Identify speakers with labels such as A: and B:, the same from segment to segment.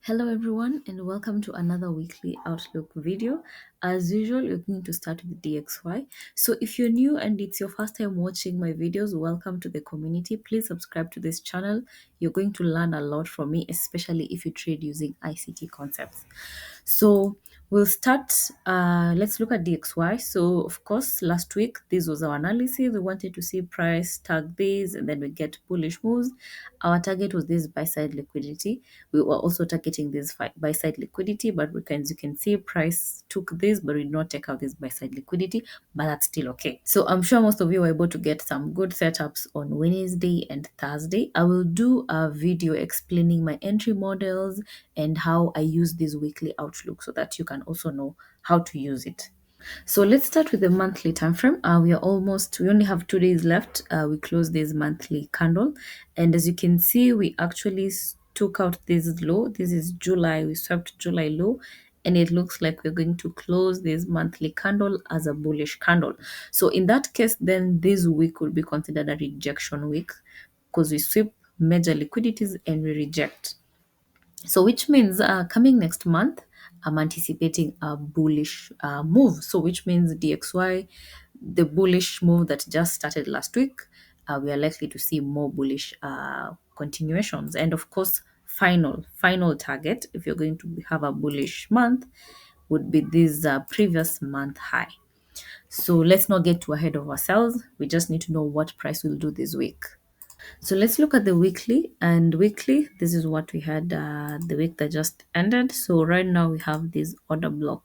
A: Hello everyone and welcome to another weekly outlook video. As usual, we're going to start with DXY. So if you're new and it's your first time watching my videos, welcome to the community. Please subscribe to this channel. You're going to learn a lot from me, especially if you trade using ICT concepts. So we'll start, let's look at DXY. So of course, last week, this was our analysis. We wanted to see price tag this and then we get bullish moves. Our target was this buy side liquidity. We were also targeting this buy side liquidity, but as you can see, price took this, but we did not take out this buy side liquidity, but that's still okay. So I'm sure most of you were able to get some good setups on Wednesday and Thursday. I will do a video explaining my entry models and how I use this weekly outlook so that you can also know how to use it. So let's start with the monthly time frame. We only have 2 days left. We close this monthly candle. And as you can see, we actually took out this low. This is July. We swept July low. And it looks like we're going to close this monthly candle as a bullish candle. So in that case, then this week will be considered a rejection week because we sweep major liquidities and we reject. So which means coming next month, I'm anticipating a bullish move. So which means DXY, the bullish move that just started last week, we are likely to see more bullish continuations. And of course, final target, if you're going to have a bullish month, would be this previous month high. So let's not get too ahead of ourselves. We just need to know what price will do this week. So let's look at the weekly, and weekly, this is what we had the week that just ended. So right now we have this order block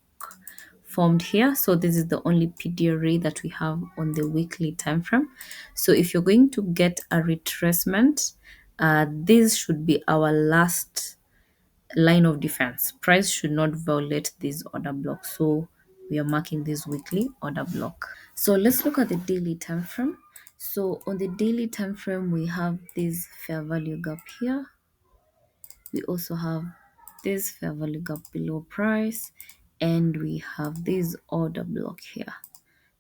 A: formed here. So this is the only PD array that we have on the weekly time frame. So if you're going to get a retracement, this should be our last line of defense. Price should not violate this order block. So we are marking this weekly order block. So let's look at the daily time frame. So on the daily time frame, we have this fair value gap here. We also have this fair value gap below price, and we have this order block here.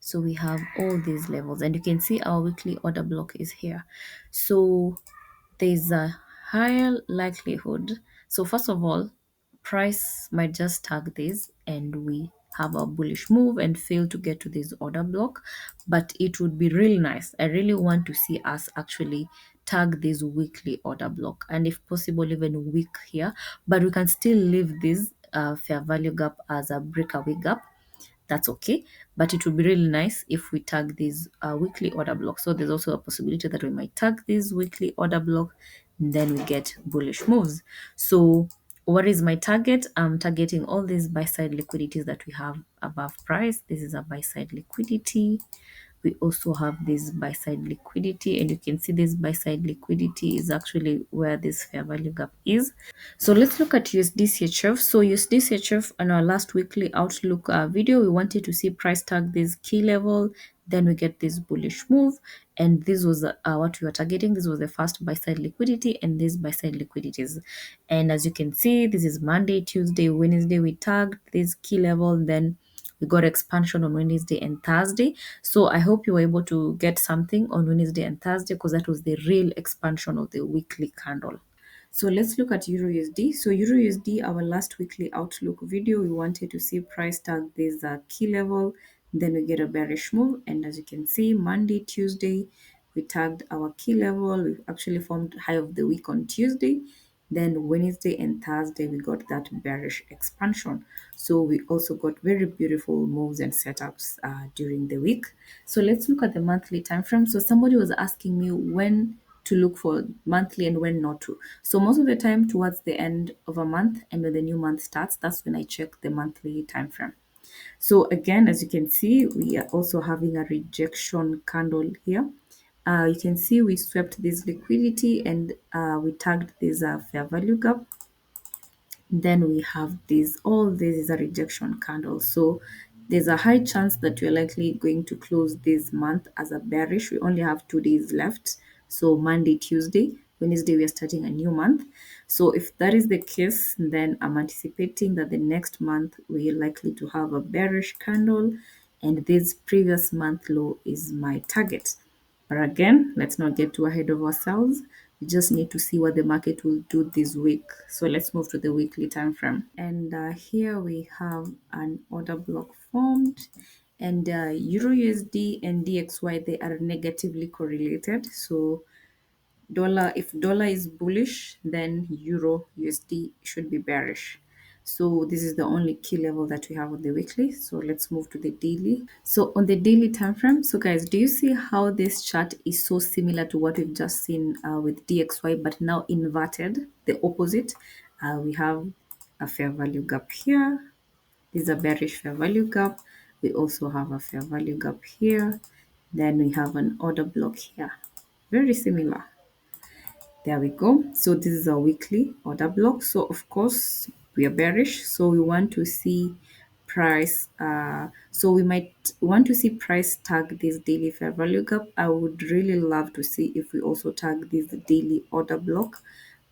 A: So we have all these levels, and you can see our weekly order block is here. So there's a higher likelihood. So first of all, price might just tag this and we have a bullish move and fail to get to this order block, but it would be really nice. I really want to see us actually tag this weekly order block, and if possible even week here, but we can still leave this fair value gap as a breakaway gap. That's okay, but it would be really nice if we tag this weekly order block. So there's also a possibility that we might tag this weekly order block and then we get bullish moves. So what is my target? I'm targeting all these buy side liquidities that we have above price. This is a buy side liquidity. We also have this buy side liquidity, and you can see this buy side liquidity is actually where this fair value gap is. So let's look at USDCHF. So USDCHF on our last weekly outlook video, we wanted to see price tag this key level, then we get this bullish move, and this was what we were targeting. This was the first buy side liquidity and this buy side liquidities. And as you can see, this is Monday, Tuesday, Wednesday. We tagged this key level, then we got expansion on Wednesday and Thursday. So I hope you were able to get something on Wednesday and Thursday because that was the real expansion of the weekly candle. So let's look at EURUSD. So EURUSD, our last weekly outlook video, we wanted to see price tag this key level, then we get a bearish move. And as you can see, Monday, Tuesday, we tagged our key level. We actually formed high of the week on Tuesday. Then Wednesday and Thursday, we got that bearish expansion. So we also got very beautiful moves and setups during the week. So let's look at the monthly time frame. So somebody was asking me when to look for monthly and when not to. So most of the time towards the end of a month and when the new month starts, that's when I check the monthly time frame. So again, as you can see, we are also having a rejection candle here. You can see we swept this liquidity and we tagged this fair value gap. Then we have this, all this is a rejection candle. So there's a high chance that we're likely going to close this month as a bearish. We only have 2 days left. So Monday, Tuesday, Wednesday, we are starting a new month. So if that is the case, then I'm anticipating that the next month we're likely to have a bearish candle, and this previous month low is my target. But again, let's not get too ahead of ourselves. We just need to see what the market will do this week. So let's move to the weekly time frame. And here we have an order block formed, and EURUSD and DXY, they are negatively correlated. So if dollar is bullish, then euro USD should be bearish. So this is the only key level that we have on the weekly. So let's move to the daily. So on the daily time frame, so guys, do you see how this chart is so similar to what we've just seen with DXY, but now inverted, the opposite? We have a fair value gap here. This is a bearish fair value gap. We also have a fair value gap here. Then we have an order block here. Very similar. There we go. So this is our weekly order block. So of course we are bearish. So we want to see price. So we might want to see price tag this daily fair value gap. I would really love to see if we also tag this daily order block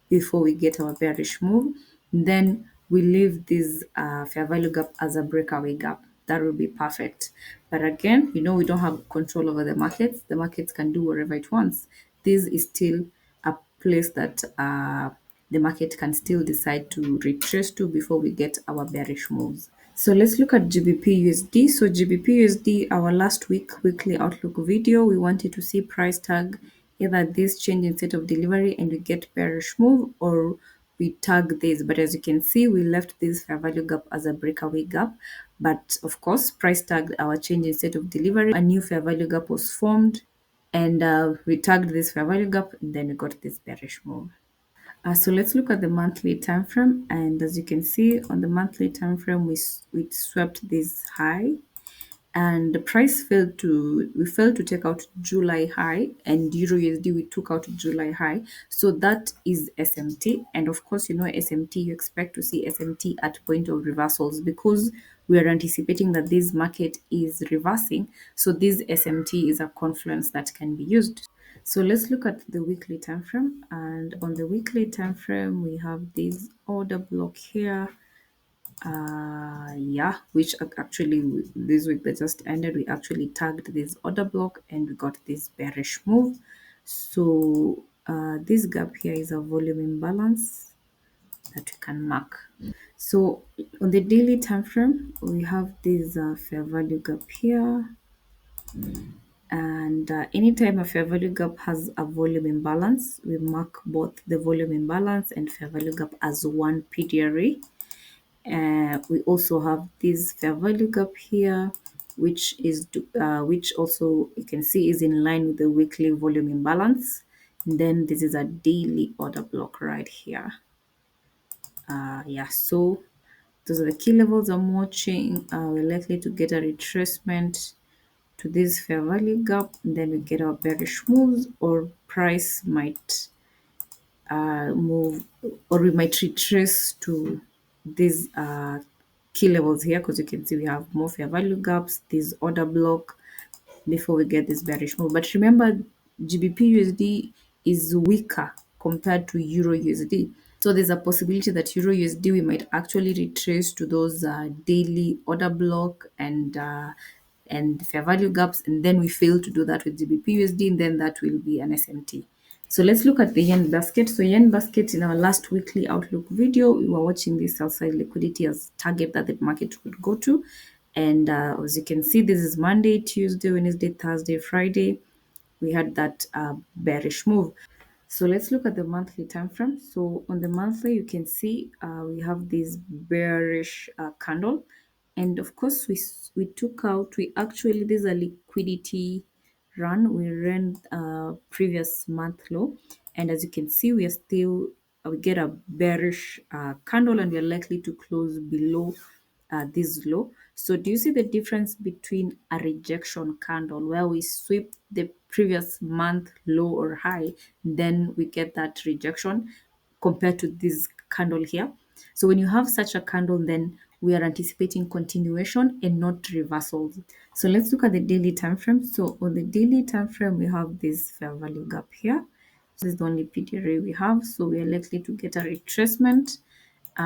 A: before we get our bearish move. Then we leave this fair value gap as a breakaway gap. That would be perfect. But again, we don't have control over the markets. The markets can do whatever it wants. This is still a place that the market can still decide to retrace to before we get our bearish moves. So let's look at GBPUSD. So GBPUSD, our last weekly outlook video, we wanted to see price tag either this change in state of delivery and we get bearish move, or we tag this. But as you can see, we left this fair value gap as a breakaway gap. But of course, price tagged our change in state of delivery. A new fair value gap was formed, and we tagged this fair value gap, and then we got this bearish move. So let's look at the monthly time frame, and as you can see on the monthly time frame, we swept this high, and the price we failed to take out July high, and Euro USD we took out July high. So that is SMT, and of course SMT, you expect to see SMT at point of reversals because we are anticipating that this market is reversing. So this SMT is a confluence that can be used. So let's look at the weekly time frame, and on the weekly time frame we have this order block here. Yeah, which actually this week that just ended, we actually tagged this order block and we got this bearish move. So this gap here is a volume imbalance that we can mark. So on the daily time frame, we have this fair value gap here, and anytime a fair value gap has a volume imbalance, we mark both the volume imbalance and fair value gap as one PDRA. We also have this fair value gap here, which also you can see is in line with the weekly volume imbalance. And then this is a daily order block right here. Yeah, so those are the key levels I'm watching. We're likely to get a retracement to this fair value gap, and then we get our bearish moves, or price might move, or we might retrace to these key levels here, because you can see we have more fair value gaps, this order block, before we get this bearish move. But remember, GBPUSD is weaker compared to EURUSD. So there's a possibility that EURUSD we might actually retrace to those daily order block and fair value gaps, and then we fail to do that with GBPUSD, and then that will be an SMT. So let's look at the yen basket. So yen basket, in our last weekly outlook video, we were watching this sell side liquidity as target that the market would go to. And as you can see, this is Monday, Tuesday, Wednesday, Thursday, Friday. We had that bearish move. So let's look at the monthly time frame. So on the monthly, you can see we have this bearish candle, and of course we actually, this is a liquidity run. We ran previous month low, and as you can see, we get a bearish candle, and we are likely to close below this low. So do you see the difference between a rejection candle where we sweep the previous month low or high, then we get that rejection, compared to this candle here? So when you have such a candle, then we are anticipating continuation and not reversals. So let's look at the daily time frame. So on the daily time frame, we have this fair value gap here. So this is the only PDRA we have. So we are likely to get a retracement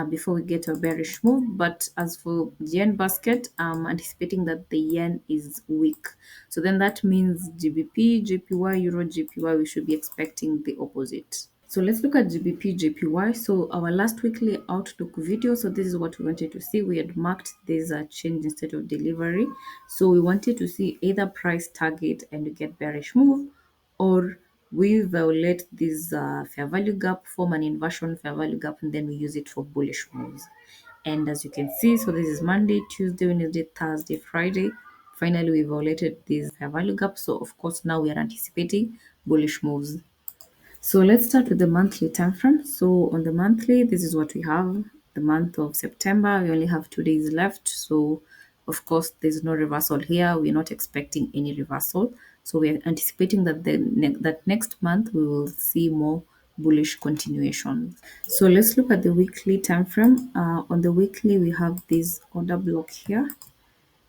A: before we get a bearish move. But as for the yen basket, I'm anticipating that the yen is weak. So then that means GBP, JPY, Euro, JPY, we should be expecting the opposite. So let's look at GBPJPY. So our last weekly outlook video. So this is what we wanted to see. We had marked this change instead of delivery. So we wanted to see either price target and you get bearish move, or we violate this fair value gap, form an inversion fair value gap, and then we use it for bullish moves. And as you can see, so this is Monday, Tuesday, Wednesday, Thursday, Friday. Finally, we violated this fair value gap. So of course, now we are anticipating bullish moves. So let's start with the monthly time frame. So on the monthly, this is what we have. The month of September, we only have 2 days left. So of course, there's no reversal here. We're not expecting any reversal. So we're anticipating that that next month we will see more bullish continuation. So let's look at the weekly time frame. On the weekly, we have this order block here.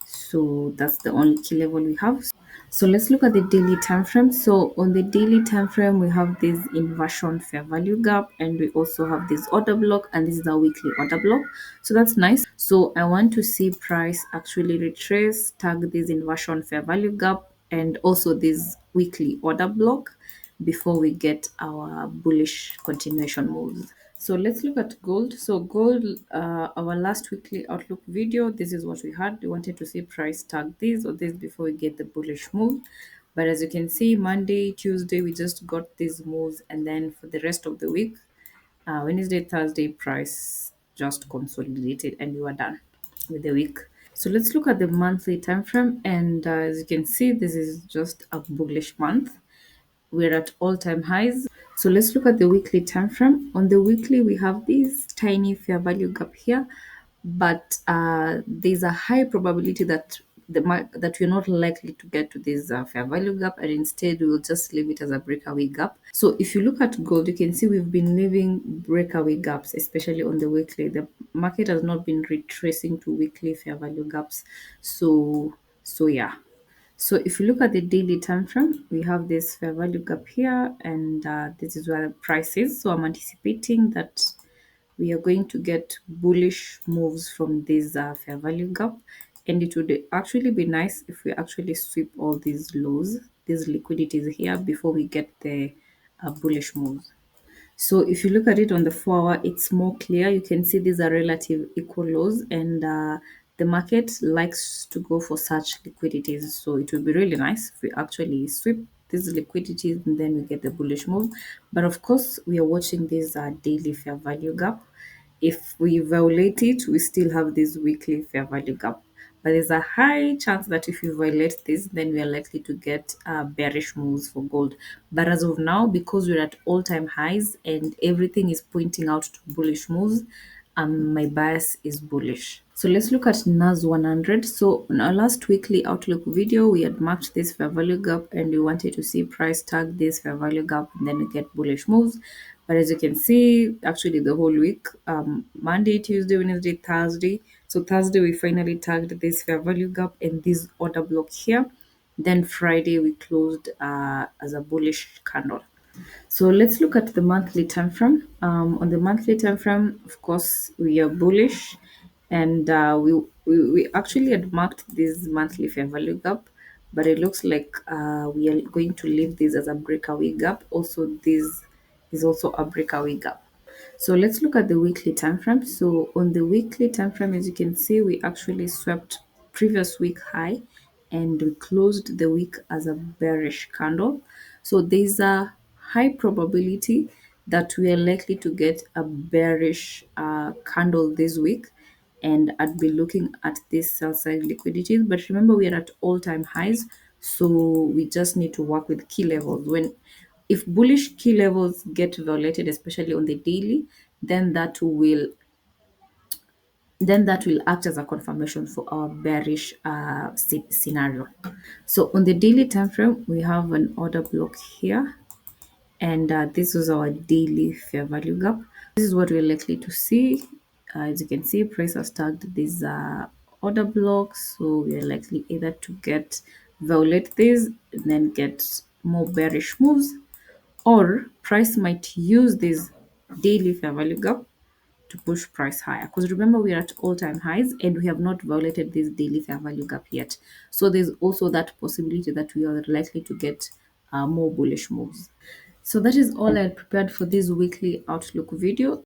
A: So that's the only key level we have. So let's look at the daily time frame. So on the daily time frame, we have this inversion fair value gap, and we also have this order block, and this is our weekly order block. So that's nice. So I want to see price actually retrace, tag this inversion fair value gap, and also this weekly order block before we get our bullish continuation moves. So let's look at gold. So gold, our last weekly outlook video, this is what we had. We wanted to see price tag this or this before we get the bullish move. But as you can see, Monday, Tuesday, we just got these moves. And then for the rest of the week, Wednesday, Thursday, price just consolidated and we were done with the week. So let's look at the monthly time frame. And as you can see, this is just a bullish month. We're at all-time highs. So let's look at the weekly time frame. On the weekly, we have this tiny fair value gap here, but there's a high probability that that we're not likely to get to this fair value gap, and instead we will just leave it as a breakaway gap. So if you look at gold, you can see we've been leaving breakaway gaps, especially on the weekly. The market has not been retracing to weekly fair value gaps. So yeah. So if you look at the daily time frame, we have this fair value gap here, and this is where the price is. So I'm anticipating that we are going to get bullish moves from this fair value gap, and it would actually be nice if we actually sweep all these lows, these liquidities here before we get the bullish moves. So if you look at it on the 4 hour, it's more clear. You can see these are relative equal lows, and the market likes to go for such liquidities. So it would be really nice if we actually sweep these liquidities and then we get the bullish move. But of course, we are watching this daily fair value gap. If we violate it, we still have this weekly fair value gap. But there's a high chance that if we violate this, then we are likely to get bearish moves for gold. But as of now, because we're at all-time highs and everything is pointing out to bullish moves, my bias is bullish. So let's look at NAS 100. So in our last weekly outlook video, we had marked this fair value gap and we wanted to see price tag this fair value gap and then we get bullish moves. But as you can see, actually the whole week, Monday, Tuesday, Wednesday, Thursday. So Thursday, we finally tagged this fair value gap and this order block here. Then Friday, we closed as a bullish candle. So let's look at the monthly time frame. On the monthly time frame, of course, we are bullish, and we actually had marked this monthly fair value gap, but it looks like we are going to leave this as a breakaway gap. Also, this is also a breakaway gap. So let's look at the weekly time frame. So on the weekly time frame, as you can see, we actually swept previous week high and we closed the week as a bearish candle. So there's a high probability that we are likely to get a bearish candle this week, and I'd be looking at this sell side liquidities. But remember, we are at all-time highs, so we just need to work with key levels. When if bullish key levels get violated, especially on the daily, then that will act as a confirmation for our bearish scenario. So on the daily time frame, we have an order block here, and this was our daily fair value gap. This is what we're likely to see. As you can see, price has tagged these order blocks, so we are likely either to get violate this and then get more bearish moves, or price might use this daily fair value gap to push price higher. Because remember, we are at all-time highs and we have not violated this daily fair value gap yet. So there's also that possibility that we are likely to get more bullish moves. So that is all I had prepared for this weekly outlook video.